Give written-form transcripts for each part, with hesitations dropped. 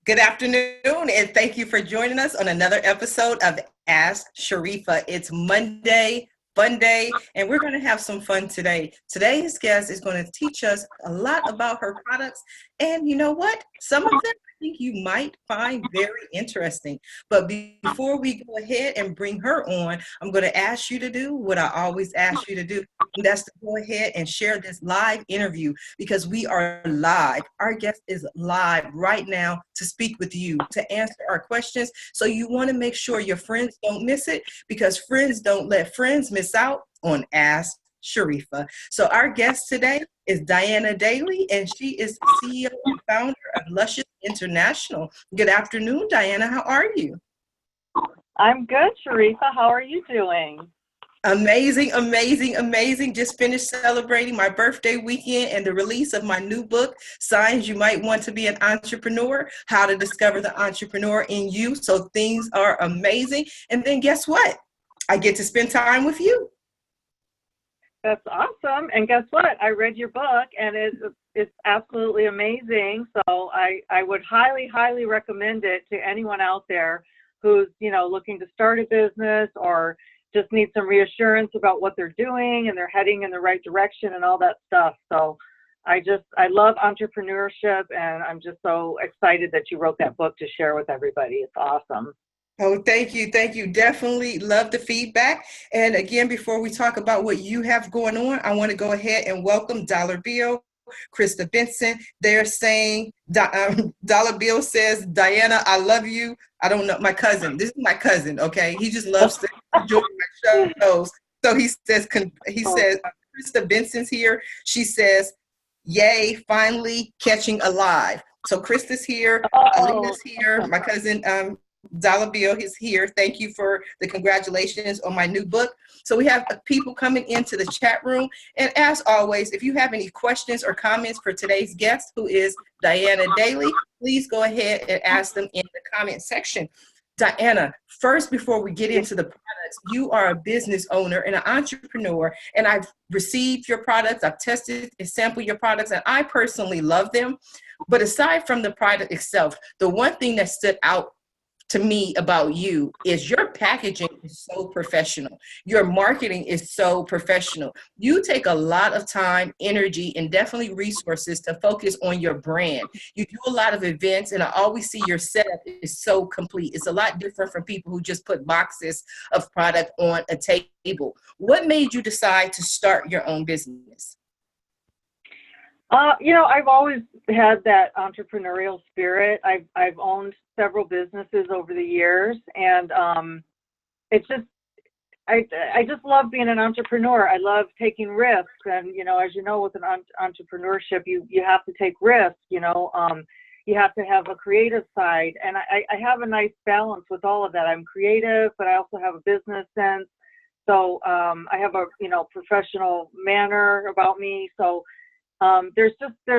Good afternoon, and thank you for joining us on another episode of Ask Sharifah. It's Monday, fun day, and we're going to have some fun today. Today's guest is going to teach us a lot about her products, and you know what? Some of them I think you might find very interesting. But before we go ahead and bring her on, I'm going to ask you to do what I always ask you to do, and that's to go ahead and share this live interview because we are live. Our guest is live right now to speak with you, to answer our questions. So you want to make sure your friends don't miss it because friends don't let friends miss out on Ask Sharifah. So our guest today is Daly, and she is CEO and founder of Luscious International. Good afternoon, Diana. How are you? I'm good, Sharifah. How are you doing? Amazing, amazing, amazing. Just finished celebrating my birthday weekend and the release of my new book, Signs You Might Want to Be an Entrepreneur, How to Discover the Entrepreneur in You. So things are amazing. And then guess what? I get to spend time with you. That's awesome. And guess what? I read your book and it's absolutely amazing. So I would highly, highly recommend it to anyone out there who's, looking to start a business or just need some reassurance about what they're doing and they're heading in the right direction and all that stuff. So I love entrepreneurship, and I'm just so excited that you wrote that book to share with everybody. It's awesome. Oh, thank you. Thank you. Definitely love the feedback. And again, before we talk about what you have going on, I want to go ahead and welcome Dollar Bill, Krista Benson. They're saying, Dollar Bill says, Diana, I love you. I don't know, my cousin. This is my cousin, okay? He just loves to enjoy my shows. So he says, Krista Benson's here. She says, yay, finally catching a live. So Krista's here. Alina's here. My cousin, Dollar Bill is here. Thank you for the congratulations on my new book. So we have people coming into the chat room. And as always, if you have any questions or comments for today's guest, who is Diana Daly, please go ahead and ask them in the comment section. Diana, first, before we get into the products, you are a business owner and an entrepreneur, and I've received your products, I've tested and sampled your products, and I personally love them. But aside from the product itself, the one thing that stood out to me about you is your packaging is so professional. Your marketing is so professional. You take a lot of time, energy, and definitely resources to focus on your brand. You do a lot of events, and I always see your setup is so complete. It's a lot different from people who just put boxes of product on a table. What made you decide to start your own business? I've always had that entrepreneurial spirit. I've owned several businesses over the years, and I just love being an entrepreneur. I love taking risks, and as you know, with an entrepreneurship, you have to take risks. You have to have a creative side, and I have a nice balance with all of that. I'm creative, but I also have a business sense. So I have a professional manner about me. So there's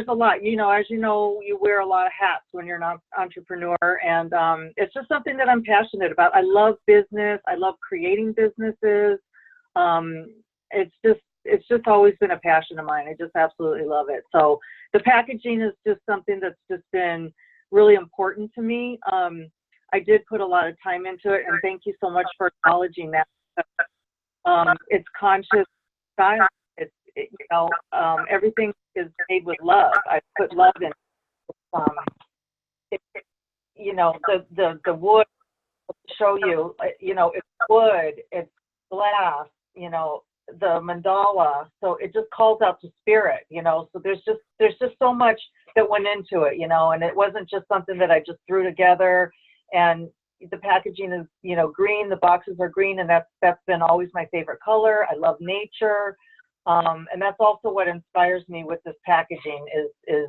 a lot, as you know, you wear a lot of hats when you're an entrepreneur, and it's just something that I'm passionate about. I love business. I love creating businesses. It's just always been a passion of mine. I just absolutely love it. So the packaging is just something that's just been really important to me. I did put a lot of time into it, and thank you so much for acknowledging that. It's conscious style. Everything is made with love. I put love in. The wood to show you. It's wood. It's glass. The mandala. So it just calls out to spirit. So there's just so much that went into it. And it wasn't just something that I just threw together. And the packaging is green. The boxes are green, and that's been always my favorite color. I love nature. And that's also what inspires me with this packaging is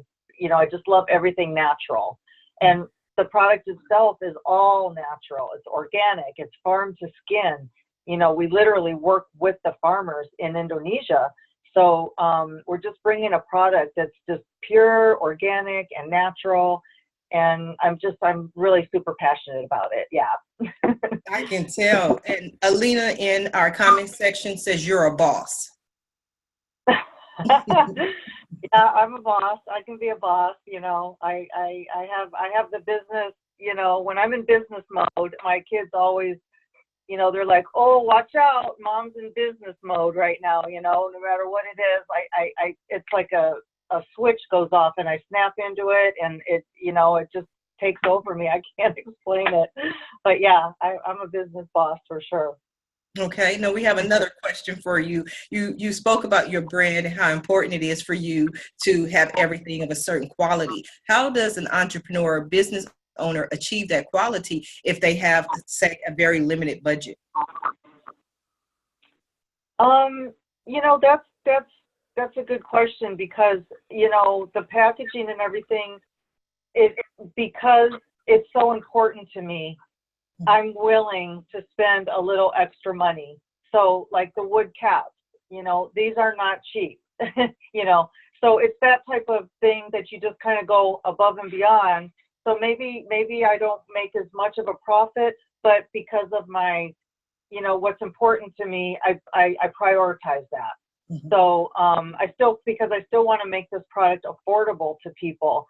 I just love everything natural. And the product itself is all natural. It's organic. It's farm to skin. We literally work with the farmers in Indonesia. So we're just bringing a product that's just pure, organic, and natural. And I'm really super passionate about it. Yeah. I can tell. And Alina in our comment section says you're a boss. Yeah, I'm a boss. I can be a boss. I have the business. When I'm in business mode, my kids always, they're like, "Oh, watch out, mom's in business mode right now." No matter what it is, it's like a switch goes off, and I snap into it, and it just takes over me. I can't explain it, but yeah, I'm a business boss for sure. Okay, now we have another question for you. You spoke about your brand and how important it is for you to have everything of a certain quality. How does an entrepreneur or business owner achieve that quality if they have, say, a very limited budget? That's a good question because the packaging and everything, because it's so important to me, I'm willing to spend a little extra money. So like the wood caps, these are not cheap, so it's that type of thing that you just kind of go above and beyond. So maybe I don't make as much of a profit, but because of my, what's important to me, I prioritize that. Mm-hmm. So because I still want to make this product affordable to people,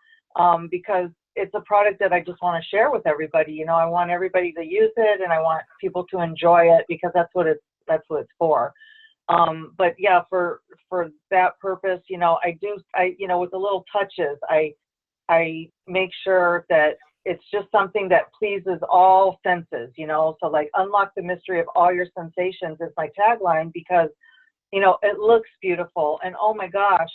because it's a product that I just want to share with everybody. I want everybody to use it, and I want people to enjoy it because that's what it's for. But yeah, for that purpose, with the little touches, I make sure that it's just something that pleases all senses. So like unlock the mystery of all your sensations is my tagline because, it looks beautiful, and oh my gosh,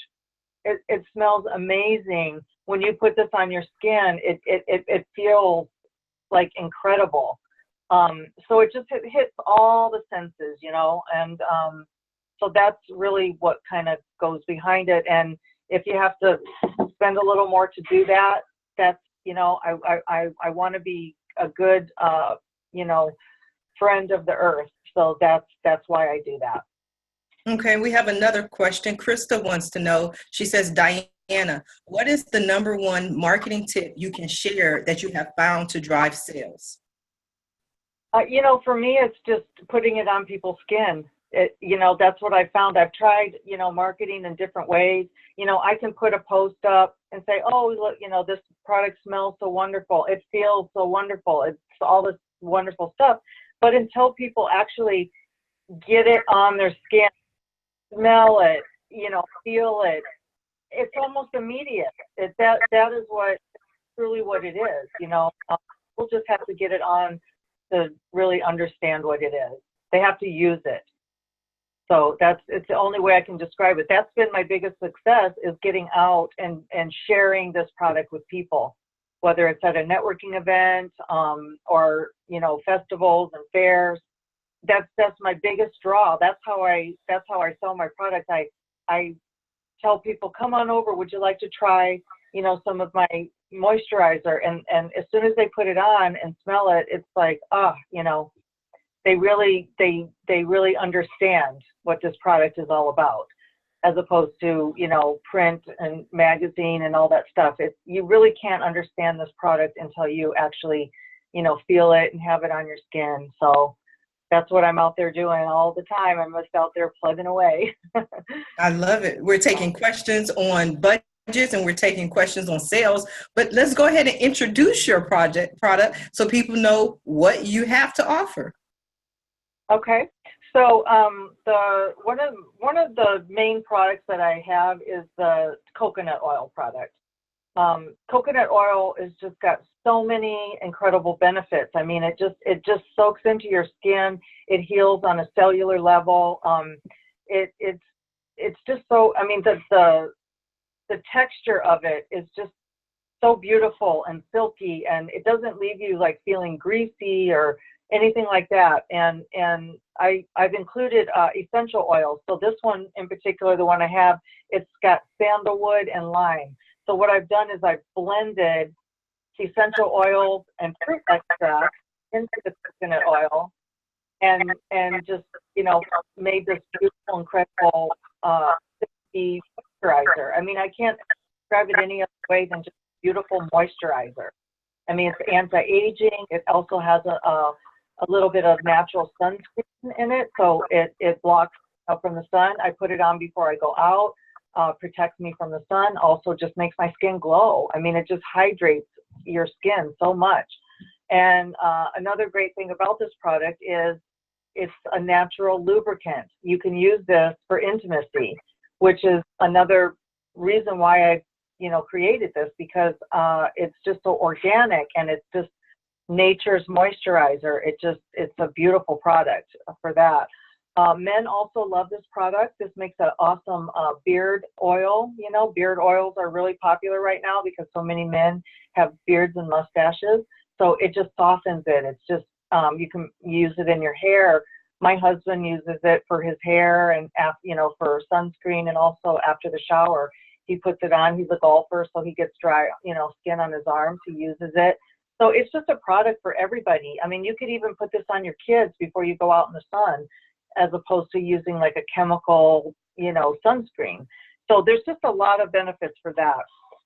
it smells amazing. When you put this on your skin, it feels like incredible. So it just hits all the senses, and so that's really what kind of goes behind it. And if you have to spend a little more to do that, that's, I want to be a good, friend of the earth. So that's why I do that. Okay, we have another question. Krista wants to know, she says, Diana, what is the #1 marketing tip you can share that you have found to drive sales? For me, it's just putting it on people's skin. That's what I found. I've tried, marketing in different ways. I can put a post up and say, oh, look, this product smells so wonderful. It feels so wonderful. It's all this wonderful stuff. But until people actually get it on their skin, smell it, feel it, it's almost immediate. That is truly what it is. We'll just have to get it on to really understand what it is. They have to use it. So it's the only way I can describe it. That's been my biggest success, is getting out and sharing this product with people, whether it's at a networking event, or, festivals and fairs. That's my biggest draw. That's how I sell my product. I tell people, come on over. Would you like to try, some of my moisturizer? And as soon as they put it on and smell it, it's like, they really understand what this product is all about, as opposed to, print and magazine and all that stuff. You really can't understand this product until you actually, feel it and have it on your skin. So that's what I'm out there doing all the time. I'm just out there plugging away. I love it. We're taking questions on budgets and we're taking questions on sales, but let's go ahead and introduce your product so people know what you have to offer. Okay. So one of the main products that I have is the coconut oil product. Coconut oil has just got so many incredible benefits. I mean, it just soaks into your skin. It heals on a cellular level. It's just so, I mean, the texture of it is just so beautiful and silky, and it doesn't leave you like feeling greasy or anything like that. And I've included essential oils. So this one in particular, the one I have, it's got sandalwood and lime. So what I've done is I've blended essential oils and fruit extract into the coconut oil, and just made this beautiful, incredible silky moisturizer. I mean, I can't describe it any other way than just beautiful moisturizer. I mean, it's anti-aging. It also has a little bit of natural sunscreen in it, so it blocks out from the sun. I put it on before I go out. protects me from the sun, also just makes my skin glow. I mean, it just hydrates your skin so much. And another great thing about this product is it's a natural lubricant. You can use this for intimacy, which is another reason why I, created this, because it's just so organic and it's just nature's moisturizer. It's a beautiful product for that. Men also love this product. This makes an awesome beard oil. Beard oils are really popular right now because so many men have beards and mustaches. So it just softens it. It's just, you can use it in your hair. My husband uses it for his hair and, for sunscreen, and also after the shower. He puts it on. He's a golfer, so he gets dry, skin on his arms. He uses it. So it's just a product for everybody. I mean, you could even put this on your kids before you go out in the sun, as opposed to using like a chemical, sunscreen. So there's just a lot of benefits for that.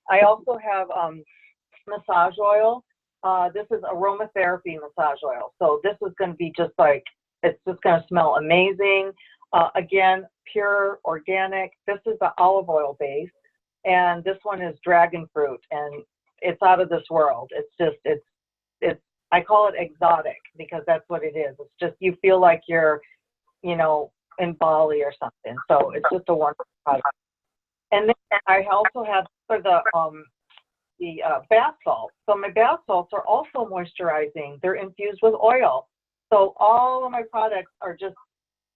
I also have massage oil. This is aromatherapy massage oil. So this is going to be just like, it's just going to smell amazing. Again, pure, organic. This is the olive oil base. And this one is dragon fruit. And it's out of this world. It's just, it's, I call it exotic because that's what it is. It's just, you feel like you're, in Bali or something. So it's just a wonderful product. And then I also have for the bath salts. So my bath salts are also moisturizing. They're infused with oil. So all of my products are just,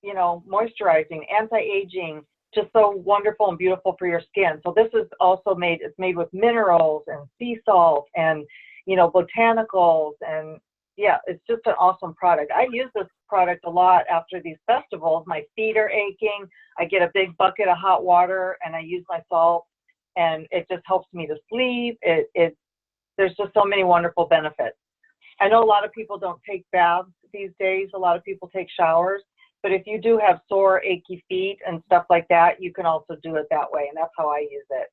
moisturizing, anti-aging, just so wonderful and beautiful for your skin. So this is also it's made with minerals and sea salt and, botanicals. And yeah, it's just an awesome product. I use this product a lot after these festivals. My feet are aching. I get a big bucket of hot water and I use my salt, and it just helps me to sleep. There's just so many wonderful benefits. I know a lot of people don't take baths these days. A lot of people take showers. But if you do have sore, achy feet and stuff like that, you can also do it that way. And that's how I use it.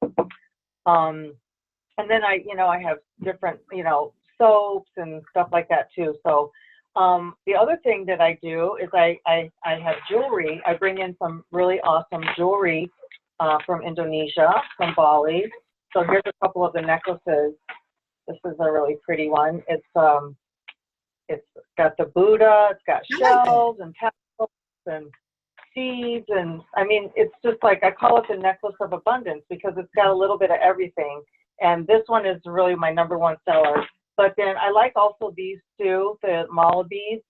And then I have different, soaps and stuff like that too. So the other thing that I do is I have jewelry. I bring in some really awesome jewelry from Indonesia, from Bali. So here's a couple of the necklaces. This is a really pretty one. It's got the Buddha, it's got shells and tassels and seeds, and I mean, it's just like, I call it the necklace of abundance because it's got a little bit of everything. And this one is really my #1 seller. But then I like also these two, the mala beads.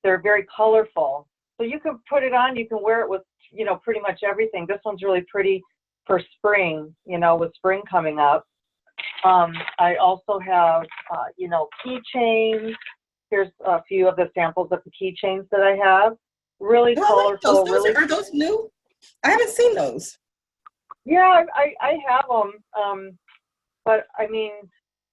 They're very colorful. So you can put it on, you can wear it with, pretty much everything. This one's really pretty for spring, with spring coming up. I also have, keychains. Here's a few of the samples of the keychains that I have. Really colorful. Are those new? I haven't seen those. Yeah, I have them. But I mean,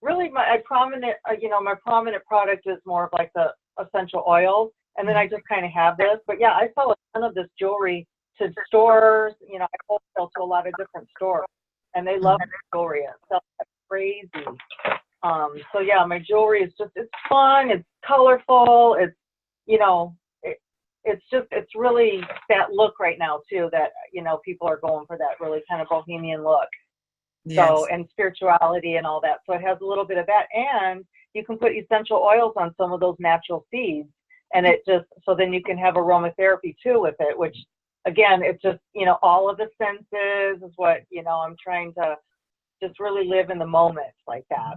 really my prominent product is more of like the essential oils. And then I just kind of have this. But yeah, I sell a ton of this jewelry to stores. I wholesale to a lot of different stores. And they love jewelry. It sells like crazy. So yeah, my jewelry is just, it's fun, it's colorful, it's, it's really that look right now too, that, people are going for that really kind of bohemian look. Yes. So, and spirituality and all that. So it has a little bit of that. And you can put essential oils on some of those natural seeds. And it just, so then you can have aromatherapy too with it, which again, it's just, all of the senses is what, I'm trying to just really live in the moment like that.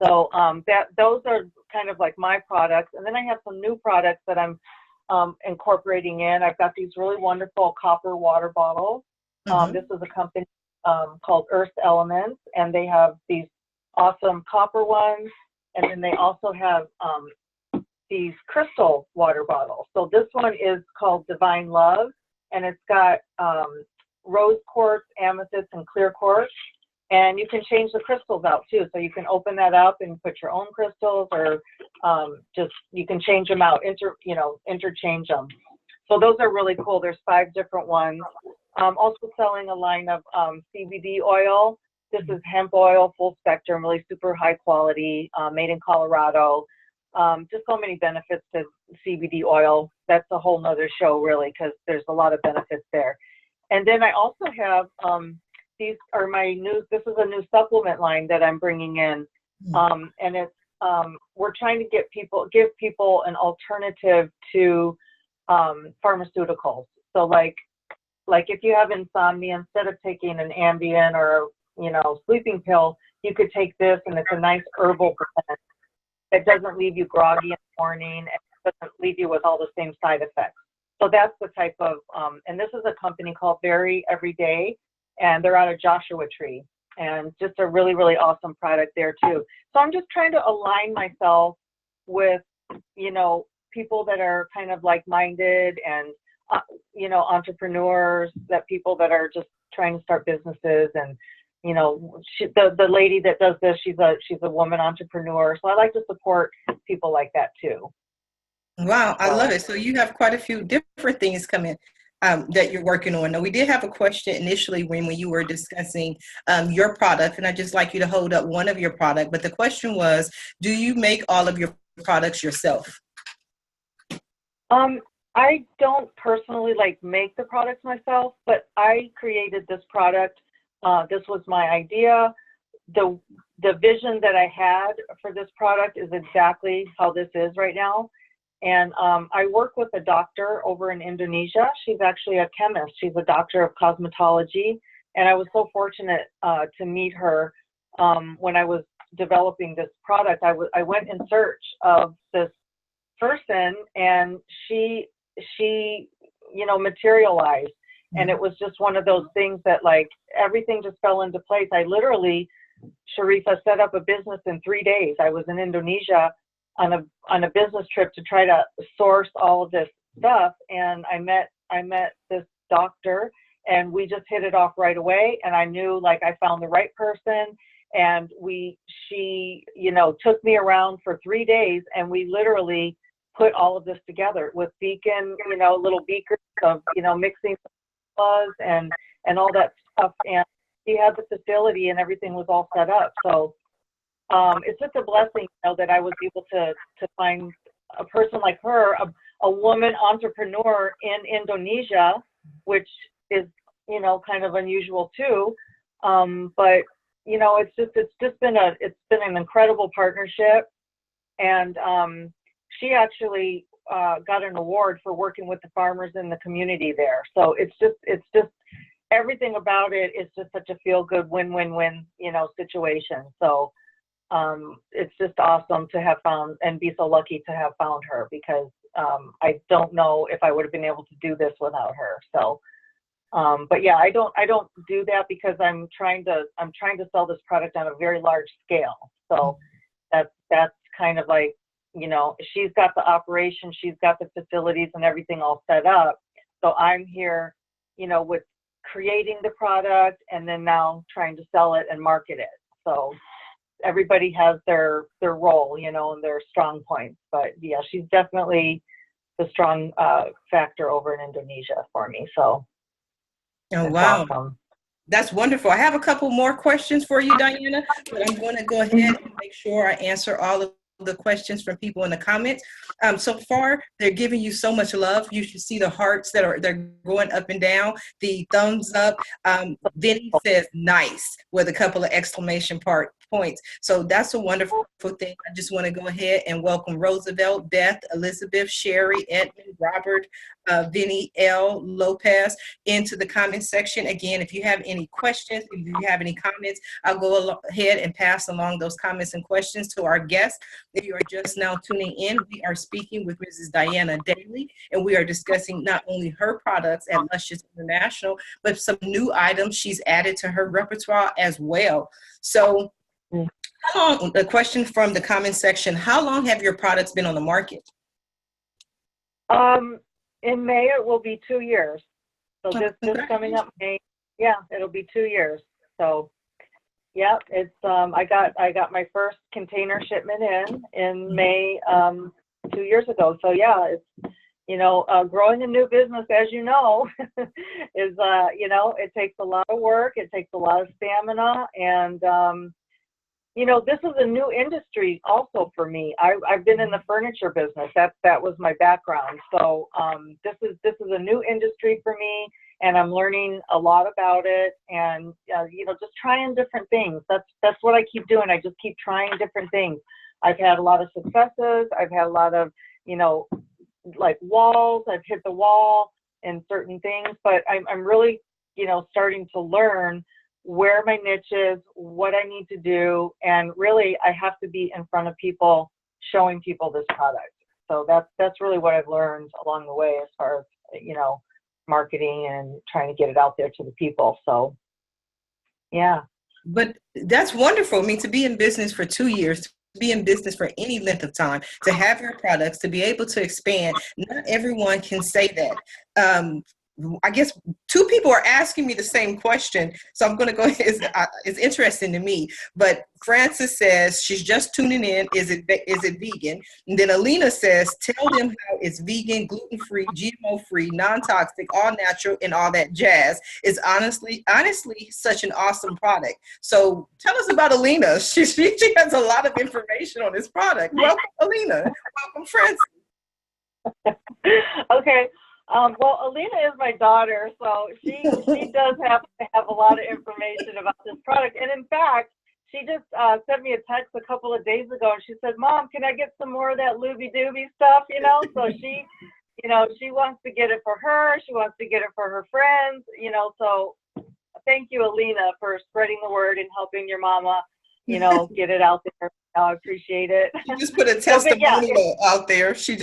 So those are kind of like my products. And then I have some new products that I'm incorporating in. I've got these really wonderful copper water bottles. This is a company called Earth Elements, and they have these awesome copper ones. And then they also have these crystal water bottles. So this one is called Divine Love, and it's got rose quartz, amethyst, and clear quartz. And you can change the crystals out too. So you can open that up and put your own crystals, or just, you can change them out, interchange them. So those are really cool. There's 5 different ones. I'm also selling a line of CBD oil. This is hemp oil, full spectrum, really super high quality, made in Colorado. Just so many benefits to CBD oil. That's a whole nother show really, because there's a lot of benefits there. And then I also have, these are this is a new supplement line that I'm bringing in. And it's, we're trying to give people an alternative to pharmaceuticals. So like if you have insomnia, instead of taking an Ambien or, sleeping pill, you could take this, and it's a nice herbal blend. It doesn't leave you groggy in the morning, and it doesn't leave you with all the same side effects. So that's the type of, and this is a company called Very Everyday, and they're out of Joshua Tree, and just a really, really awesome product there too. So I'm just trying to align myself with, people that are kind of like-minded, and, entrepreneurs, that people that are just trying to start businesses. And, the lady that does this, she's a woman entrepreneur. So I like to support people like that too. Wow, I love it. So you have quite a few different things coming that you're working on. Now, we did have a question initially when you were discussing your product, and I'd just like you to hold up one of your product. But the question was, do you make all of your products yourself? I don't personally make the products myself, but I created this product. This was my idea. The vision that I had for this product is exactly how this is right now. And I work with a doctor over in Indonesia. She's actually a chemist. She's a doctor of cosmetology. And I was so fortunate to meet her when I was developing this product. I went in search of this person, and she materialized. And it was just one of those things that everything just fell into place. I literally, Sharifah, set up a business in 3 days. I was in Indonesia on a business trip to try to source all of this stuff, and I met this doctor, and we just hit it off right away. And I knew I found the right person, and she took me around for 3 days, and we literally put all of this together with beacon, little beakers of mixing and all that stuff. And she had the facility, and everything was all set up. So it's just a blessing, that I was able to find a person like her, a woman entrepreneur in Indonesia, which is, kind of unusual too. But it's been an incredible partnership. And she actually got an award for working with the farmers in the community there. So it's just everything about it is just such a feel-good win-win-win, situation. So it's just awesome to have found and be so lucky to have found her, because I don't know if I would have been able to do this without her. So, but yeah, I don't do that because I'm trying to sell this product on a very large scale. So that's kind of she's got the operation, she's got the facilities and everything all set up. So I'm here, with creating the product, and then now trying to sell it and market it. So everybody has their role, and their strong points. But yeah, she's definitely the strong factor over in Indonesia for me. So oh wow, awesome. That's wonderful. I have a couple more questions for you, Diana, but I'm going to go ahead and make sure I answer all of the questions from people in the comments. So far, they're giving you so much love. You should see the hearts they're going up and down, the thumbs up. Vinny says nice with a couple of exclamation points. So that's a wonderful thing. I just want to go ahead and welcome Roosevelt, Beth, Elizabeth, Sherry, Edmund, Robert, Vinny L. Lopez into the comment section. Again, if you have any questions, if you have any comments, I'll go ahead and pass along those comments and questions to our guests. If you are just now tuning in, we are speaking with Mrs. Diana Daly, and we are discussing not only her products at Luscious International, but some new items she's added to her repertoire as well. So how long, the question from the comment section, how long have your products been on the market? In May, it will be 2 years. So this coming up May, yeah, it'll be 2 years. So yeah, it's I got my first container shipment in May 2 years ago. So yeah, it's growing a new business, as you know, is it takes a lot of work, it takes a lot of stamina, and this is a new industry also for me. I've been in the furniture business. That was my background. So this is a new industry for me, and I'm learning a lot about it, and just trying different things. That's what I keep doing. I just keep trying different things. I've had a lot of successes. I've had a lot of, like walls. I've hit the wall in certain things, but I'm really, starting to learn where my niche is, what I need to do, and really I have to be in front of people, showing people this product. So that's really what I've learned along the way as far as, marketing and trying to get it out there to the people. So, yeah. But that's wonderful. I mean, to be in business for 2 years, to be in business for any length of time, to have your products, to be able to expand, not everyone can say that. I guess two people are asking me the same question, so I'm going to go. It's interesting to me. But Frances says she's just tuning in. Is it vegan? And then Alina says, tell them how it's vegan, gluten-free, GMO-free, non-toxic, all natural, and all that jazz. It's honestly such an awesome product. So tell us about Alina. She has a lot of information on this product. Welcome, Alina. Welcome, Frances. Okay. Well, Alina is my daughter, so she does have to have a lot of information about this product. And in fact, she just sent me a text a couple of days ago, and she said, "Mom, can I get some more of that Looby Dooby stuff?" So she, she wants to get it for her. She wants to get it for her friends. So thank you, Alina, for spreading the word and helping your mama, get it out there. I appreciate it. She just put a testimonial out there. She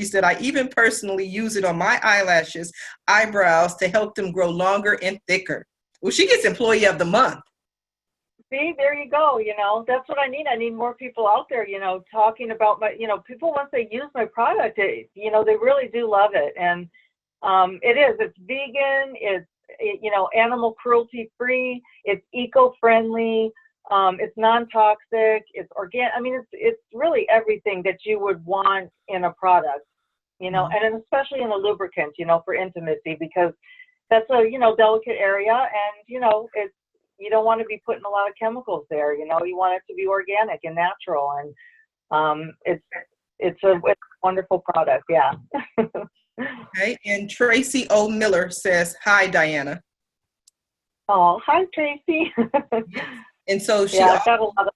said, I even personally use it on my eyelashes, eyebrows to help them grow longer and thicker. Well, she gets Employee of the Month. See, there you go. That's what I need. I need more people out there, talking about my, people, once they use my product, they really do love it. And it's vegan, it's, animal cruelty free, it's eco-friendly. It's non-toxic, it's organic. I mean, it's really everything that you would want in a product, and especially in a lubricant, for intimacy, because that's a, delicate area, and, it's, you don't want to be putting a lot of chemicals there, you want it to be organic and natural, and it's a wonderful product, yeah. Okay, and Tracy O. Miller says, hi, Diana. Oh, hi, Tracy. And so I've got a lot of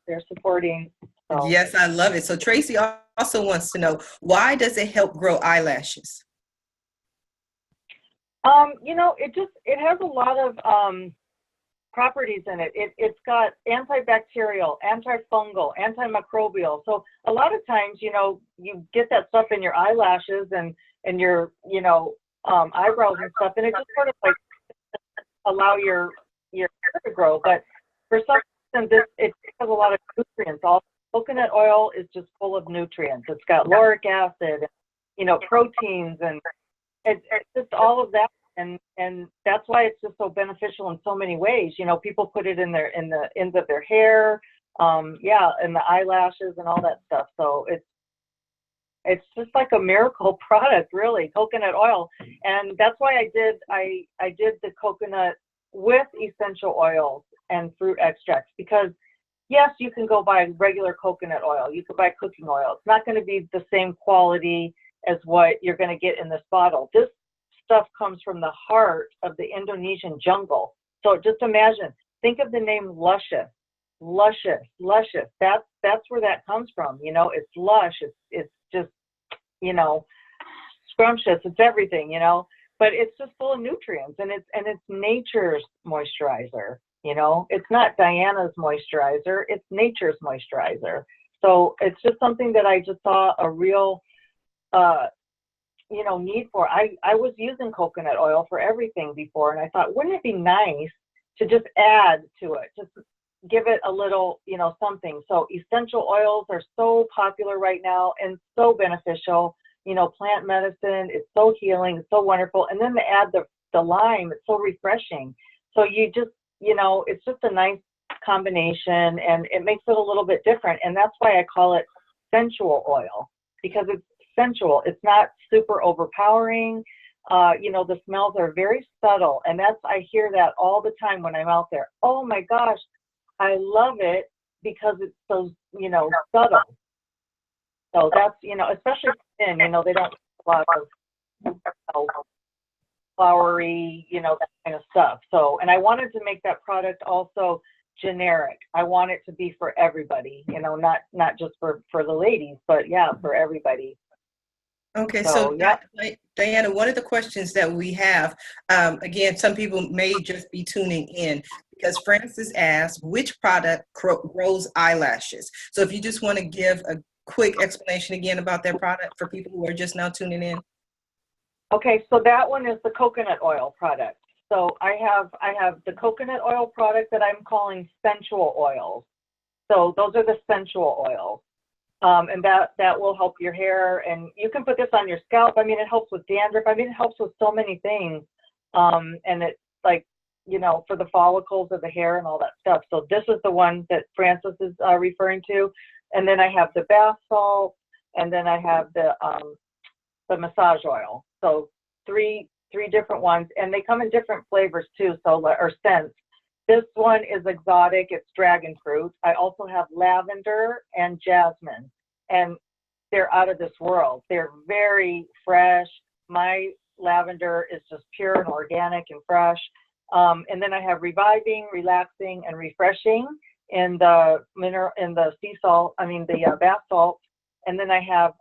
they're supporting. So. Yes, I love it. So Tracy also wants to know, why does it help grow eyelashes? It has a lot of properties in it. It's got antibacterial, antifungal, antimicrobial. So a lot of times, you get that stuff in your eyelashes and your, eyebrows and stuff, and it just sort of like allow your hair to grow. But for some reason, it has a lot of nutrients. All coconut oil is just full of nutrients. It's got lauric acid, proteins, and it's just all of that. And that's why it's just so beneficial in so many ways. People put it in the ends of their hair, and the eyelashes and all that stuff. So it's just like a miracle product, really, coconut oil. And that's why I did the coconut with essential oils and fruit extracts, because yes, you can go buy regular coconut oil, you could buy cooking oil. It's not going to be the same quality as what you're going to get in this bottle. This stuff comes from the heart of the Indonesian jungle. So just imagine, think of the name Luscious. That's where that comes from. It's lush, it's just, scrumptious, it's everything, but it's just full of nutrients, and it's nature's moisturizer. It's not Diana's moisturizer, it's nature's moisturizer. So it's just something that I just saw a real need for. I was using coconut oil for everything before, and I thought, wouldn't it be nice to just add to it, just give it a little, something. So essential oils are so popular right now and so beneficial. Plant medicine is so healing, it's so wonderful. And then to add the lime, it's so refreshing. So you just, it's just a nice combination, and it makes it a little bit different. And that's why I call it sensual oil, because it's sensual. It's not super overpowering. The smells are very subtle, and I hear that all the time when I'm out there. Oh my gosh, I love it because it's so, subtle. So that's, especially for men, they don't have a lot of, flowery, that kind of stuff. So, and I wanted to make that product also generic. I want it to be for everybody, not just for the ladies, but yeah, for everybody. Okay, so yeah. Diana, one of the questions that we have, again, some people may just be tuning in because Francis asked, which product grows eyelashes? So if you just want to give a quick explanation again about that product for people who are just now tuning in. Okay, so that one is the coconut oil product. So I have the coconut oil product that I'm calling sensual oils. So those are the sensual oils. And that will help your hair, and you can put this on your scalp. I mean, it helps with dandruff. I mean, it helps with so many things. And it's like, for the follicles of the hair and all that stuff. So this is the one that Francis is referring to. And then I have the bath salt, and then I have the massage oil. So three different ones, and they come in different flavors too, or scents. This one is exotic, it's dragon fruit. I also have lavender and jasmine, and they're out of this world. They're very fresh. My lavender is just pure and organic and fresh. And then I have reviving, relaxing, and refreshing in the the bath salt. And then I have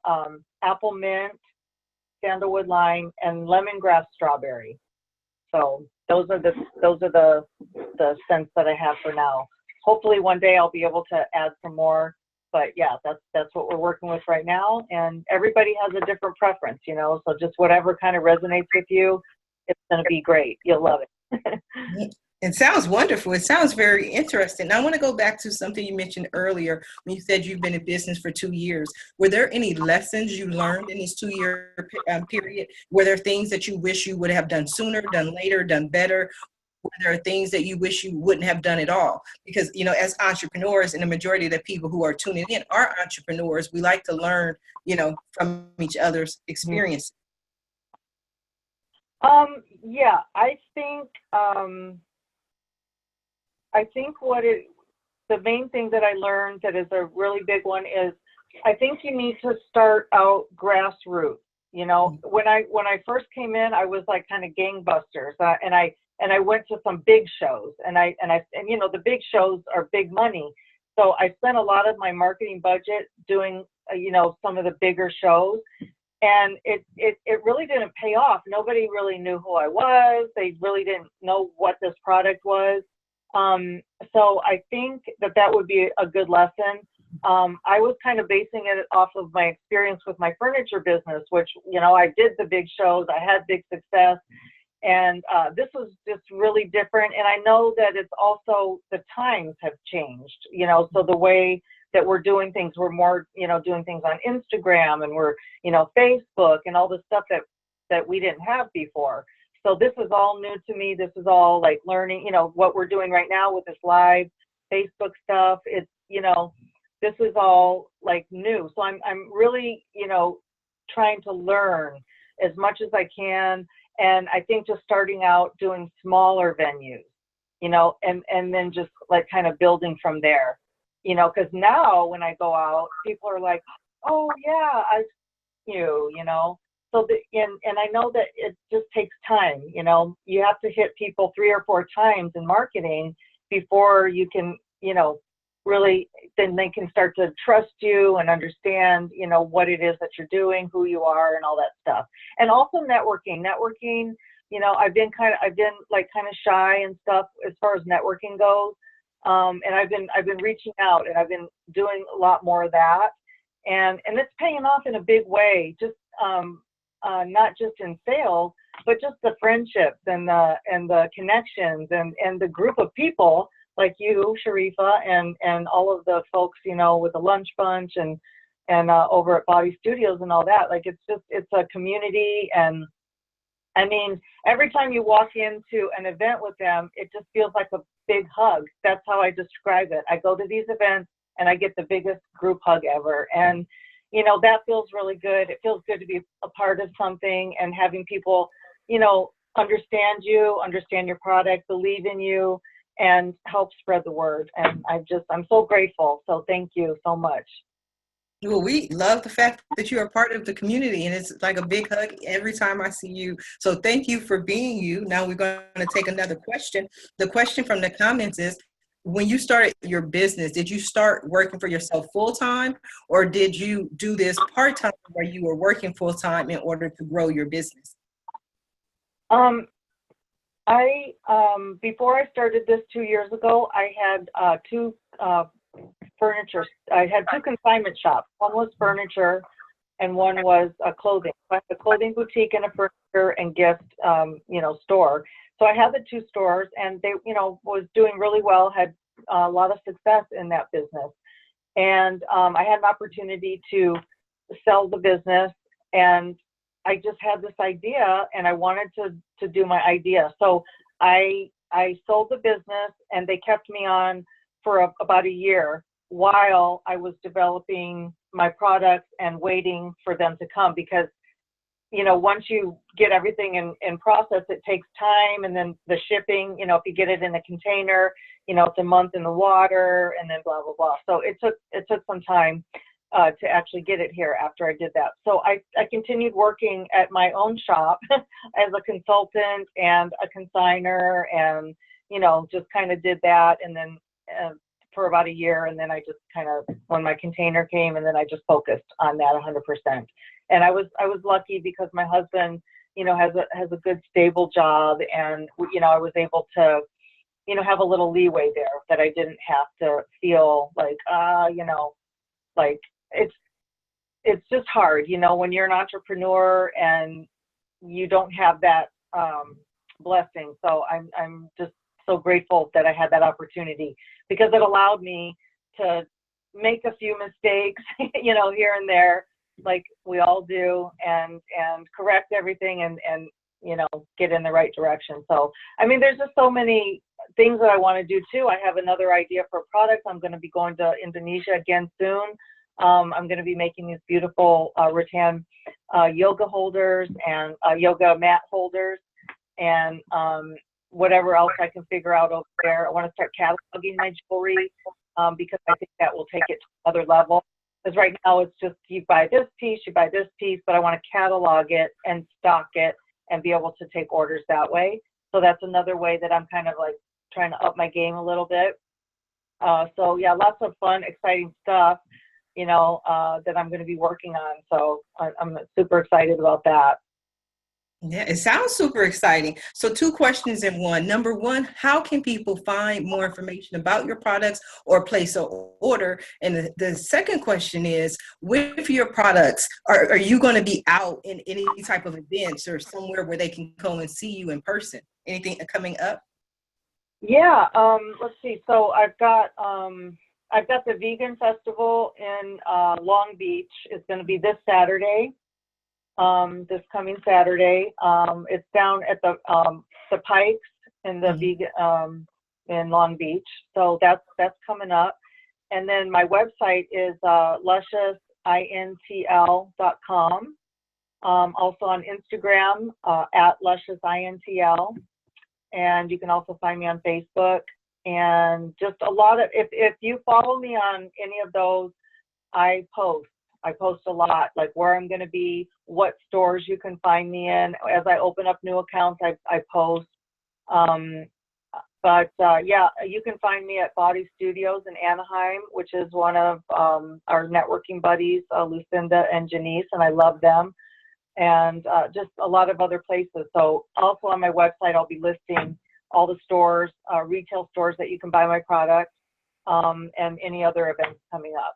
apple mint, sandalwood lime, and lemongrass strawberry. So those are the scents that I have for now. Hopefully one day I'll be able to add some more. But yeah, that's what we're working with right now. And everybody has a different preference, so just whatever kind of resonates with you, it's going to be great. You'll love it. It sounds wonderful. It sounds very interesting. Now, I want to go back to something you mentioned earlier when you said you've been in business for 2 years. Were there any lessons you learned in this 2-year period? Were there things that you wish you would have done sooner, done later, done better? Were there things that you wish you wouldn't have done at all? Because, as entrepreneurs, and the majority of the people who are tuning in are entrepreneurs, we like to learn, from each other's experiences. Yeah, I think the main thing that I learned that is a really big one is I think you need to start out grassroots. When I first came in, I was like kind of gangbusters, and I went to some big shows, and the big shows are big money. So I spent a lot of my marketing budget doing some of the bigger shows, and it really didn't pay off. Nobody really knew who I was. They really didn't know what this product was. So I think that would be a good lesson. I was kind of basing it off of my experience with my furniture business, which, I did the big shows, I had big success, and this was just really different. And I know that it's also the times have changed, so the way that we're doing things, we're more, doing things on Instagram, and we're, Facebook and all the stuff that we didn't have before. So this is all new to me. This is all like learning, what we're doing right now with this live Facebook stuff. It's, this is all like new. So I'm really, trying to learn as much as I can. And I think just starting out doing smaller venues, and then just like kind of building from there, because now when I go out, people are like, oh yeah, So and I know that it just takes time, you have to hit people 3 or 4 times in marketing before you can, really, then they can start to trust you and understand, what it is that you're doing, who you are, and all that stuff. And also networking, I've been kind of shy and stuff as far as networking goes. And I've been reaching out, and I've been doing a lot more of that. And it's paying off in a big way, just not just in sales, but just the friendships and the connections and the group of people like you, Sharifah, and all of the folks, with the Lunch Bunch and over at Body Studios and all that. Like, it's a community. And I mean, every time you walk into an event with them, it just feels like a big hug. That's how I describe it. I go to these events and I get the biggest group hug ever. And, that feels really good. It feels good to be a part of something and having people, understand you, understand your product, believe in you, and help spread the word. And I'm so grateful. So thank you so much. Well, we love the fact that you are part of the community, and it's like a big hug every time I see you. So thank you for being you. Now we're going to take another question. The question from the comments is, when you started your business, did you start working for yourself full time, or did you do this part time where you were working full time in order to grow your business? Um, before I started this 2 years ago, I had two furniture. I had two consignment shops. One was furniture, and one was clothing. I had a clothing boutique and a furniture and gift, store. So I had the two stores, and they, was doing really well. Had a lot of success in that business, and I had an opportunity to sell the business, and I just had this idea, and I wanted to do my idea. So I sold the business, and they kept me on for about a year while I was developing my products and waiting for them to come, because once you get everything in process, it takes time, and then the shipping, if you get it in a container, it's a month in the water, and then blah blah blah. So it took some time to actually get it here after I did that. So I continued working at my own shop as a consultant and a consigner, and just kind of did that, and then for about a year, and then I just kind of, when my container came, and then I just focused on that 100%. And I was lucky because my husband, has a good stable job, and I was able to, have a little leeway there, that I didn't have to feel like, like it's just hard, when you're an entrepreneur and you don't have that blessing. So I'm just so grateful that I had that opportunity, because it allowed me to make a few mistakes, here and there, like we all do, and correct everything, and get in the right direction. So, I mean, there's just so many things that I want to do too. I have another idea for a product. I'm going to be going to Indonesia again soon. I'm going to be making these beautiful rattan yoga holders and yoga mat holders, and whatever else I can figure out over there. I want to start cataloging my jewelry, because I think that will take it to another level. Because right now it's just, you buy this piece, but I want to catalog it and stock it and be able to take orders that way. So that's another way that I'm kind of like trying to up my game a little bit. So yeah, lots of fun, exciting stuff, that I'm going to be working on. So I'm super excited about that. Yeah, it sounds super exciting. So 2 questions in one. Number 1, how can people find more information about your products or place an order? And the second question is, with your products, are you going to be out in any type of events or somewhere where they can come and see you in person? Anything coming up? Yeah, let's see. So I've got the Vegan Festival in Long Beach. It's going to be this Saturday. This coming Saturday. It's down at the Pikes in the vegan in Long Beach. So that's coming up. And then my website is lusciousintl.com. Also on Instagram at lusciousintl, and you can also find me on Facebook. And just a lot of, if you follow me on any of those, I post a lot, like where I'm going to be, what stores you can find me in. As I open up new accounts, I post. Yeah, you can find me at Body Studios in Anaheim, which is one of our networking buddies, Lucinda and Janice, and I love them. And just a lot of other places. So also on my website, I'll be listing all the stores, retail stores that you can buy my products, and any other events coming up.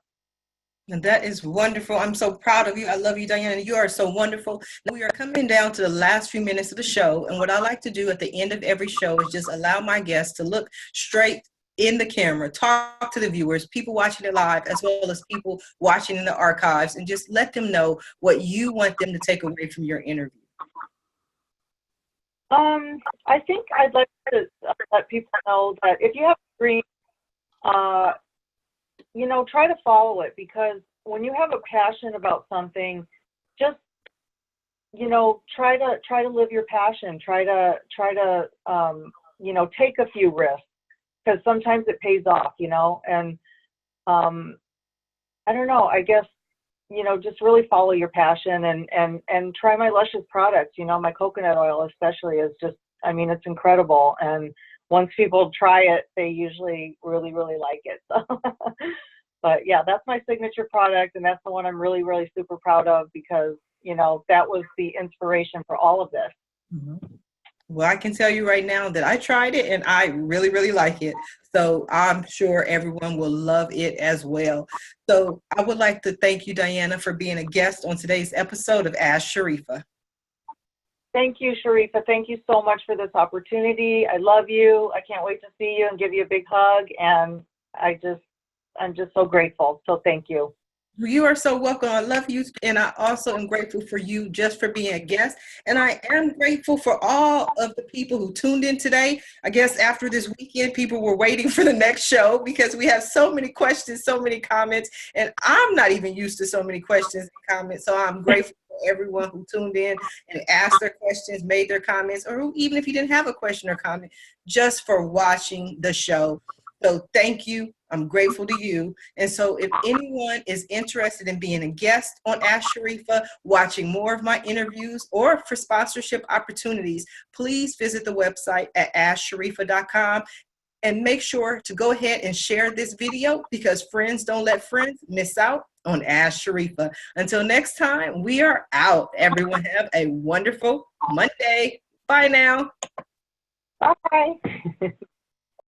And that is wonderful. I'm so proud of you. I love you, Diana. You are so wonderful. We are coming down to the last few minutes of the show. And what I like to do at the end of every show is just allow my guests to look straight in the camera, talk to the viewers, people watching it live, as well as people watching in the archives, and just let them know what you want them to take away from your interview. I think I'd like to let people know that if you have a dream, try to follow it, because when you have a passion about something, just, try to live your passion, try to take a few risks, because sometimes it pays off, and, I don't know, I guess just really follow your passion and try my Luscious products. My coconut oil especially is just, it's incredible. And once people try it, they usually really, really like it. So, but yeah, that's my signature product. And that's the one I'm really, really super proud of because, that was the inspiration for all of this. Mm-hmm. Well, I can tell you right now that I tried it and I really, really like it. So I'm sure everyone will love it as well. So I would like to thank you, Diana, for being a guest on today's episode of Ask Sharifah. Thank you, Sharifah. Thank you so much for this opportunity. I love you. I can't wait to see you and give you a big hug. And I'm just so grateful. So thank you. You are so welcome. I love you. And I also am grateful for you just for being a guest. And I am grateful for all of the people who tuned in today. I guess after this weekend, people were waiting for the next show because we have so many questions, so many comments. And I'm not even used to so many questions and comments. So I'm grateful for everyone who tuned in and asked their questions, made their comments, or who, even if you didn't have a question or comment, just for watching the show. So thank you. I'm grateful to you. And so if anyone is interested in being a guest on Ask Sharifah, watching more of my interviews, or for sponsorship opportunities, please visit the website at AskSharifah.com and make sure to go ahead and share this video because friends don't let friends miss out on Ask Sharifah. Until next time, we are out. Everyone have a wonderful Monday. Bye now. Bye.